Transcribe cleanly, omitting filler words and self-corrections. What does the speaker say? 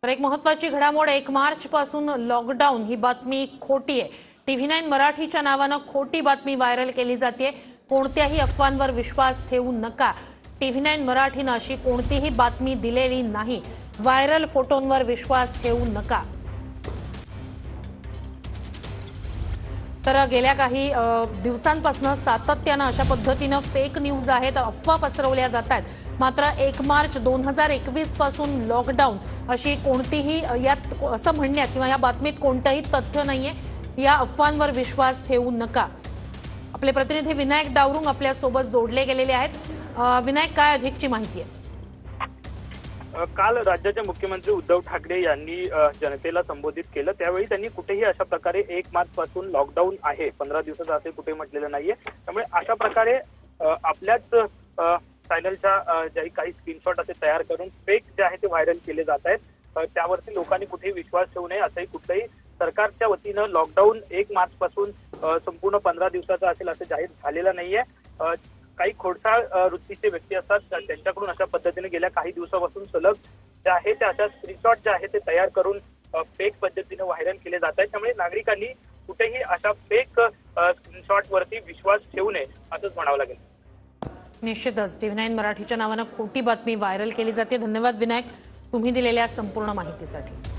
तर एक महत्त्वाची घडामोड 1 मार्च पासून लॉकडाऊन ही बातमी खोटी आहे। TV9 मराठीच्या नावानं खोटी बातमी व्हायरल केली जाते। कोणत्याही अफवांवर विश्वास ठेवू नका। TV9 मराठीनं अशी कोणतीही बातमी दिलेली नाही। व्हायरल फोटोंवर विश्वास ठेवू नका। तर गेल्या काही दिवसांपासून सातत्यानं अशा पद्धतीनं फेक न्यूज आहेत, अफवा पसरवल्या जातात। मात्र 1 मार्च 2021 पासून लॉकडाऊन अशी कोणतीही यात असं म्हणण्यात किंवा या बातमीत कोणतंही तथ्य नाहीये। या अफवांवर विश्वास ठेवू नका। आपले प्रतिनिधी विनायक डावरुंग आपल्या सोबत जोडले गेलेले आहेत। विनायक, काय अधिकची माहिती आहे? काल राज्याचे मुख्यमंत्री उद्धव ठाकरे यांनी जनतेला संबोधित केलं। त्यावेळी त्यांनी कुठेही अशा प्रकारे 1 मार्च पासून लॉकडाऊन आहे 15 दिवसाचं असे कुठे म्हटलेलं नाहीये। त्यामुळे अशा प्रकारे आपल्याच चॅनलच्या काही स्क्रीनशॉट असे तयार करून फेक जे आहे ते व्हायरल केले जात आहेत। त्यावरती लोकांनी कुठेही विश्वास ठेवू नये असंही कुठेही सरकारच्या वतीनं लॉकडाऊन 1 मार्च पासून संपूर्ण 15 दिवसाचा असेल असं जाहीर झालेलं नाहीये। काही खोडसाळ वृत्तीचे व्यक्ती असतात त्यांच्याकडून अशा पद्धतीने गेल्या काही दिवसापासून सलग जे आहे ते अशा स्क्रीनशॉट जे आहे ते तयार करून फेक पद्धतीने व्हायरल केले जात आहेत। त्यामुळे नागरिकांनी कुठेही अशा फेक स्क्रीनशॉट वरती विश्वास ठेवू नये असंच म्हणावं लागेल। निश्चितच TV9 मराठीच्या नावानं खोटी बातमी व्हायरल केली जाते। धन्यवाद विनायक, तुम्ही दिलेल्या संपूर्ण माहितीसाठी।